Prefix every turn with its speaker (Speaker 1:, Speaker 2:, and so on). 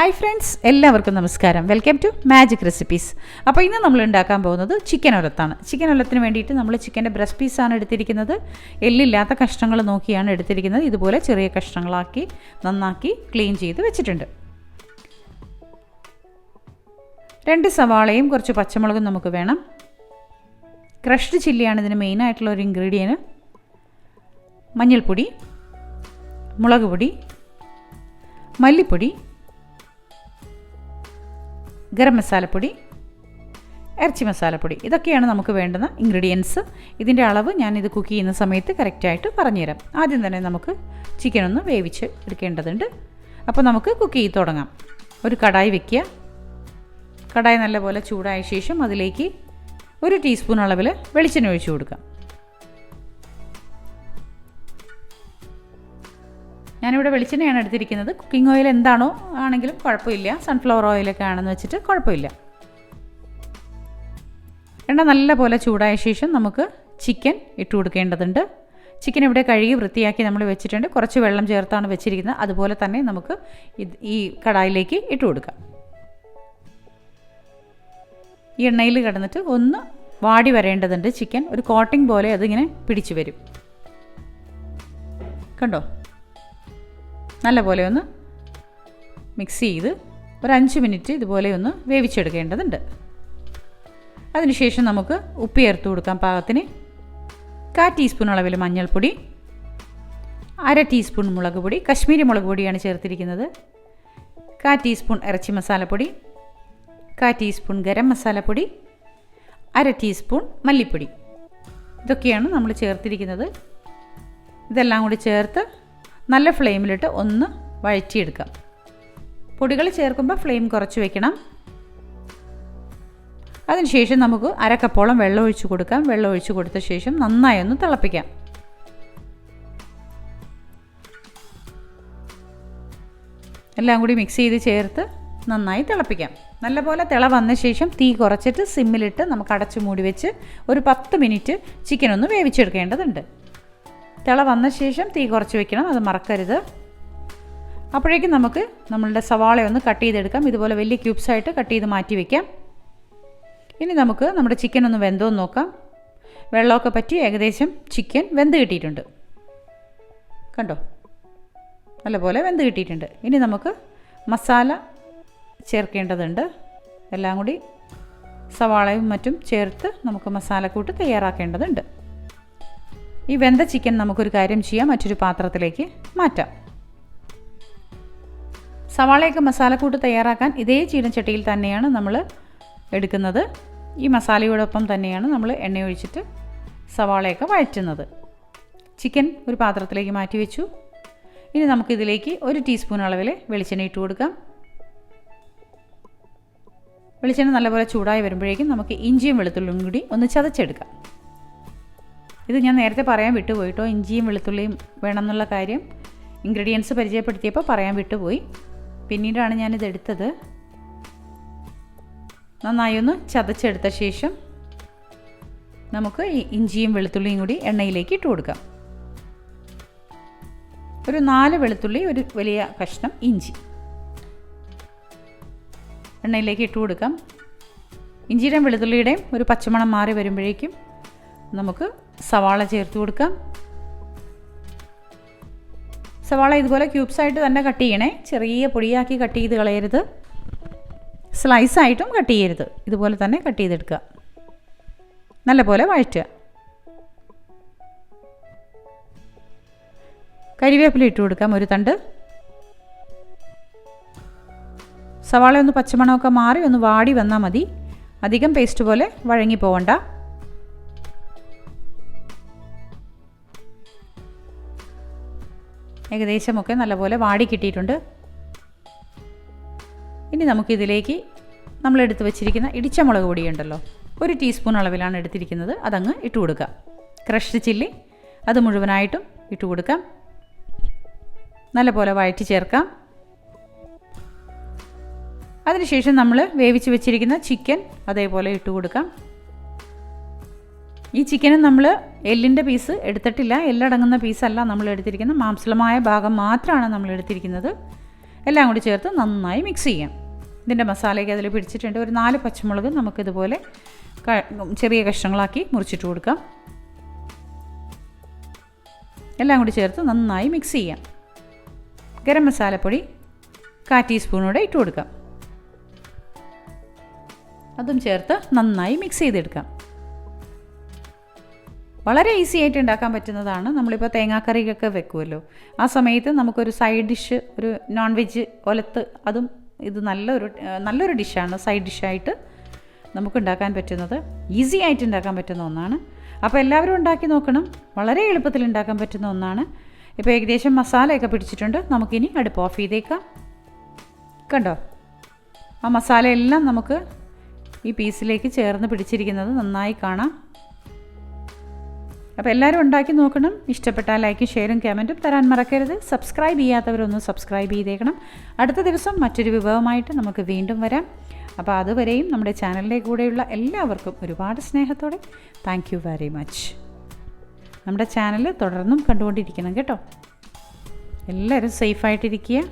Speaker 1: Hi friends, എല്ലാവർക്കും നമസ്കാരം. Welcome to magic recipes. അപ്പോൾ ഇന്ന് നമ്മൾ ഉണ്ടാക്കാൻ പോകുന്നത് ചിക്കൻ ഉലത്താണ്. ചിക്കൻ ഉലത്തിന് വേണ്ടിയിട്ട് നമ്മൾ ചിക്കൻ്റെ ബ്രസ്റ്റ് പീസാണ് എടുത്തിരിക്കുന്നത്. എല്ലില്ലാത്ത കഷ്ണങ്ങൾ നോക്കിയാണ് എടുത്തിരിക്കുന്നത്. ഇതുപോലെ ചെറിയ കഷ്ണങ്ങളാക്കി നന്നാക്കി ക്ലീൻ ചെയ്ത് വെച്ചിട്ടുണ്ട്. 2 സവാളയും കുറച്ച് പച്ചമുളകും നമുക്ക് വേണം. ക്രഷ്ഡ് ചില്ലിയാണ് ഇതിന് മെയിനായിട്ടുള്ള ഒരു ഇൻഗ്രീഡിയൻറ്റ്. മഞ്ഞൾപ്പൊടി, മുളക് പൊടി, മല്ലിപ്പൊടി, ഗരം മസാലപ്പൊടി, ഇറച്ചി മസാലപ്പൊടി, ഇതൊക്കെയാണ് നമുക്ക് വേണ്ടുന്ന ഇൻഗ്രീഡിയൻസ്. ഇതിൻ്റെ അളവ് ഞാനിത് കുക്ക് ചെയ്യുന്ന സമയത്ത് കറക്റ്റായിട്ട് പറഞ്ഞുതരാം. ആദ്യം തന്നെ നമുക്ക് ചിക്കൻ ഒന്ന് വേവിച്ച് എടുക്കേണ്ടതുണ്ട്. അപ്പോൾ നമുക്ക് കുക്ക് ചെയ്ത് തുടങ്ങാം. ഒരു കടായി വയ്ക്കുക. കടായി നല്ലപോലെ ചൂടായ ശേഷം അതിലേക്ക് 1 ടീസ്പൂൺ അളവിൽ വെളിച്ചെണ്ണ ഒഴിച്ചു കൊടുക്കാം. ഞാനിവിടെ വെളിച്ചെണ്ണയാണ് എടുത്തിരിക്കുന്നത്. കുക്കിംഗ് ഓയിൽ എന്താണോ ആണെങ്കിലും കുഴപ്പമില്ല. സൺഫ്ലവർ ഓയിലൊക്കെ ആണെന്ന് വെച്ചിട്ട് കുഴപ്പമില്ല. എണ്ണ നല്ലപോലെ ചൂടായ ശേഷം നമുക്ക് ചിക്കൻ ഇട്ട് കൊടുക്കേണ്ടതുണ്ട്. ചിക്കൻ ഇവിടെ കഴുകി വൃത്തിയാക്കി നമ്മൾ വെച്ചിട്ടുണ്ട്. കുറച്ച് വെള്ളം ചേർത്താണ് വെച്ചിരിക്കുന്നത്. അതുപോലെ തന്നെ നമുക്ക് ഈ കടായിലേക്ക് ഇട്ട് കൊടുക്കാം. ഈ എണ്ണയിൽ കിടന്നിട്ട് ഒന്ന് വാടി വരേണ്ടതുണ്ട്. ചിക്കൻ ഒരു കോട്ടിംഗ് പോലെ അതിങ്ങനെ പിടിച്ചു വരും. കണ്ടോ? നല്ലപോലെ ഒന്ന് മിക്സ് ചെയ്ത് ഒരു 5 മിനിറ്റ് ഇതുപോലെ ഒന്ന് വേവിച്ചെടുക്കേണ്ടതുണ്ട്. അതിനുശേഷം നമുക്ക് ഉപ്പ് ചേർത്ത് കൊടുക്കാം പാകത്തിന്. 1/4 ടീസ്പൂൺ അളവിൽ മഞ്ഞൾപ്പൊടി, 1/2 ടീസ്പൂൺ മുളക് പൊടി, കശ്മീരി മുളക് പൊടിയാണ് ചേർത്തിരിക്കുന്നത്, 1/4 ടീസ്പൂൺ ഇറച്ചി മസാലപ്പൊടി, 1/4 ടീസ്പൂൺ ഗരം മസാലപ്പൊടി, 1/2 ടീസ്പൂൺ മല്ലിപ്പൊടി. ഇതൊക്കെയാണ് നമ്മൾ ചേർത്തിരിക്കുന്നത്. ഇതെല്ലാം കൂടി ചേർത്ത് നല്ല ഫ്ലെയിമിലിട്ട് ഒന്ന് വഴറ്റിയെടുക്കാം. പൊടികൾ ചേർക്കുമ്പോൾ ഫ്ലെയിം കുറച്ച് വെക്കണം. അതിനുശേഷം നമുക്ക് 1/2 കപ്പോളം വെള്ളം ഒഴിച്ച് കൊടുക്കാം. വെള്ളം ഒഴിച്ച് കൊടുത്ത ശേഷം നന്നായി ഒന്ന് തിളപ്പിക്കാം. എല്ലാം കൂടി മിക്സ് ചെയ്ത് ചേർത്ത് നന്നായി തിളപ്പിക്കാം. നല്ലപോലെ തിള വന്ന ശേഷം തീ കുറച്ചിട്ട് സിമ്മിലിട്ട് നമുക്ക് അടച്ച് മൂടി വെച്ച് ഒരു 10 മിനിറ്റ് ചിക്കൻ ഒന്ന് വേവിച്ചെടുക്കേണ്ടതുണ്ട്. തിള വന്ന ശേഷം തീ കുറച്ച് വെക്കണം, അത് മറക്കരുത്. അപ്പോഴേക്കും നമുക്ക് നമ്മളുടെ സവാള ഒന്ന് കട്ട് ചെയ്തെടുക്കാം. ഇതുപോലെ വലിയ ക്യൂബ്സായിട്ട് കട്ട് ചെയ്ത് മാറ്റി വയ്ക്കാം. ഇനി നമുക്ക് നമ്മുടെ ചിക്കൻ ഒന്ന് വെന്തോന്ന് നോക്കാം. വെള്ളമൊക്കെ പറ്റി ഏകദേശം ചിക്കൻ വെന്ത് കിട്ടിയിട്ടുണ്ട്. കണ്ടോ? നല്ലപോലെ വെന്ത് കിട്ടിയിട്ടുണ്ട്. ഇനി നമുക്ക് മസാല ചേർക്കേണ്ടതുണ്ട്. എല്ലാം കൂടി സവാളയും മറ്റും ചേർത്ത് നമുക്ക് മസാലക്കൂട്ട് തയ്യാറാക്കേണ്ടതുണ്ട്. ഈ വെന്ത ചിക്കൻ നമുക്കൊരു കാര്യം ചെയ്യാം, മറ്റൊരു പാത്രത്തിലേക്ക് മാറ്റാം. സവാളയൊക്കെ മസാലക്കൂട്ട് തയ്യാറാക്കാൻ ഇതേ ചീനച്ചട്ടിയിൽ തന്നെയാണ് നമ്മൾ എടുക്കുന്നത്. ഈ മസാലയോടൊപ്പം തന്നെയാണ് നമ്മൾ എണ്ണ ഒഴിച്ചിട്ട് സവാളയൊക്കെ വഴറ്റുന്നത്. ചിക്കൻ ഒരു പാത്രത്തിലേക്ക് മാറ്റി വെച്ചു. ഇനി നമുക്കിതിലേക്ക് 1 ടീസ്പൂൺ അളവിൽ വെളിച്ചെണ്ണ ഇട്ട് കൊടുക്കാം. വെളിച്ചെണ്ണ നല്ലപോലെ ചൂടായി വരുമ്പോഴേക്കും നമുക്ക് ഇഞ്ചിയും വെളുത്തുള്ളിയും കൂടി ഒന്ന് ചതച്ചെടുക്കാം. ഇത് ഞാൻ നേരത്തെ പറയാൻ വിട്ടുപോയിട്ടോ, ഇഞ്ചിയും വെളുത്തുള്ളിയും വേണമെന്നുള്ള കാര്യം ഇൻഗ്രീഡിയൻസ് പരിചയപ്പെടുത്തിയപ്പോൾ പറയാൻ വിട്ടുപോയി. പിന്നീടാണ് ഞാനിത് എടുത്തത്. നന്നായി ഒന്ന് ചതച്ചെടുത്ത ശേഷം നമുക്ക് ഈ ഇഞ്ചിയും വെളുത്തുള്ളിയും കൂടി എണ്ണയിലേക്ക് ഇട്ട് കൊടുക്കാം. ഒരു 4 വെളുത്തുള്ളി, ഒരു വലിയ കഷ്ണം ഇഞ്ചി എണ്ണയിലേക്ക് ഇട്ട് കൊടുക്കാം. ഇഞ്ചിയുടെയും വെളുത്തുള്ളിയുടെയും ഒരു പച്ചമണം മാറി വരുമ്പോഴേക്കും നമുക്ക് സവാള ചേർത്ത് കൊടുക്കാം. സവാള ഇതുപോലെ ക്യൂബ്സായിട്ട് തന്നെ കട്ട് ചെയ്യണേ. ചെറിയ പൊടിയാക്കി കട്ട് ചെയ്ത് കളയരുത്. സ്ലൈസായിട്ടും കട്ട് ചെയ്യരുത്. ഇതുപോലെ തന്നെ കട്ട് ചെയ്തെടുക്കുക. നല്ലപോലെ വഴറ്റുക. കരിവേപ്പില ഇട്ട് കൊടുക്കാം, ഒരു തണ്ട്. സവാള ഒന്ന് പച്ചമണമൊക്കെ മാറി ഒന്ന് വാടി വന്നാൽ മതി. അധികം പേസ്റ്റ് പോലെ വഴങ്ങി പോവണ്ട. ഏകദേശമൊക്കെ നല്ലപോലെ വാടി കിട്ടിയിട്ടുണ്ട്. ഇനി നമുക്കിതിലേക്ക് നമ്മൾ എടുത്ത് വെച്ചിരിക്കുന്ന ഇടിച്ച മുളക് പൊടിയുണ്ടല്ലോ, 1 ടീസ്പൂൺ അളവിലാണ് എടുത്തിരിക്കുന്നത്. അതങ്ങ് ഇട്ട് കൊടുക്കാം. ക്രഷ്ഡ് ചില്ലി അത് മുഴുവനായിട്ടും ഇട്ട് കൊടുക്കാം. നല്ലപോലെ വഴറ്റി ചേർക്കാം. അതിനുശേഷം നമ്മൾ വേവിച്ച് വെച്ചിരിക്കുന്ന ചിക്കൻ അതേപോലെ ഇട്ട് കൊടുക്കാം. ഈ ചിക്കനും നമ്മൾ എല്ലിൻ്റെ പീസ് എടുത്തിട്ടില്ല. എല്ലടങ്ങുന്ന പീസല്ല നമ്മൾ എടുത്തിരിക്കുന്നത്. മാംസളമായ ഭാഗം മാത്രമാണ് നമ്മൾ എടുത്തിരിക്കുന്നത്. എല്ലാം കൂടി ചേർത്ത് നന്നായി മിക്സ് ചെയ്യാം. ഇതിൻ്റെ മസാലയൊക്കെ അതിൽ പിടിച്ചിട്ടുണ്ട്. ഒരു 4 പച്ചമുളക് നമുക്കിതുപോലെ ചെറിയ കഷ്ണങ്ങളാക്കി മുറിച്ചിട്ട് കൊടുക്കാം. എല്ലാം കൂടി ചേർത്ത് നന്നായി മിക്സ് ചെയ്യാം. ഗരം മസാലപ്പൊടി 1/4 ടീസ്പൂണോടെ ഇട്ട് കൊടുക്കാം. അതും ചേർത്ത് നന്നായി മിക്സ് ചെയ്തെടുക്കാം. വളരെ ഈസി ആയിട്ട് ഉണ്ടാക്കാൻ പറ്റുന്നതാണ്. നമ്മളിപ്പോൾ തേങ്ങാക്കറിയൊക്കെ വെക്കുമല്ലോ, ആ സമയത്ത് നമുക്കൊരു സൈഡ് ഡിഷ്, ഒരു നോൺ വെജ് ഒലത്ത്, അതും ഇത് നല്ലൊരു ഡിഷാണ്. സൈഡ് ഡിഷായിട്ട് നമുക്ക് ഉണ്ടാക്കാൻ പറ്റുന്നത്, ഈസി ആയിട്ട് ഉണ്ടാക്കാൻ പറ്റുന്ന ഒന്നാണ്. അപ്പോൾ എല്ലാവരും ഉണ്ടാക്കി നോക്കണം. വളരെ എളുപ്പത്തിൽ ഉണ്ടാക്കാൻ പറ്റുന്ന ഒന്നാണ്. ഇപ്പോൾ ഏകദേശം മസാലയൊക്കെ പിടിച്ചിട്ടുണ്ട്. നമുക്കിനി അടുപ്പ് ഓഫ് ചെയ്തേക്കാം. കണ്ടോ, ആ മസാലയെല്ലാം നമുക്ക് ഈ പീസിലേക്ക് ചേർന്ന് പിടിച്ചിരിക്കുന്നത് നന്നായി കാണാം. അപ്പോൾ എല്ലാവരും ഉണ്ടാക്കി നോക്കണം. ഇഷ്ടപ്പെട്ടാൽ ലൈക്കും ഷെയറും കമൻറ്റും തരാൻ മറക്കരുത്. സബ്സ്ക്രൈബ് ചെയ്യാത്തവരൊന്ന് സബ്സ്ക്രൈബ് ചെയ്തേക്കണം. അടുത്ത ദിവസം മറ്റൊരു വിഭവമായിട്ട് നമുക്ക് വീണ്ടും വരാം. അപ്പോൾ അതുവരെയും നമ്മുടെ ചാനലിൻ്റെ കൂടെയുള്ള എല്ലാവർക്കും ഒരുപാട് സ്നേഹത്തോടെ താങ്ക് യു വെരി മച്ച്. നമ്മുടെ ചാനൽ തുടർന്നും കണ്ടുകൊണ്ടിരിക്കണം കേട്ടോ. എല്ലാവരും സേഫായിട്ടിരിക്കുക.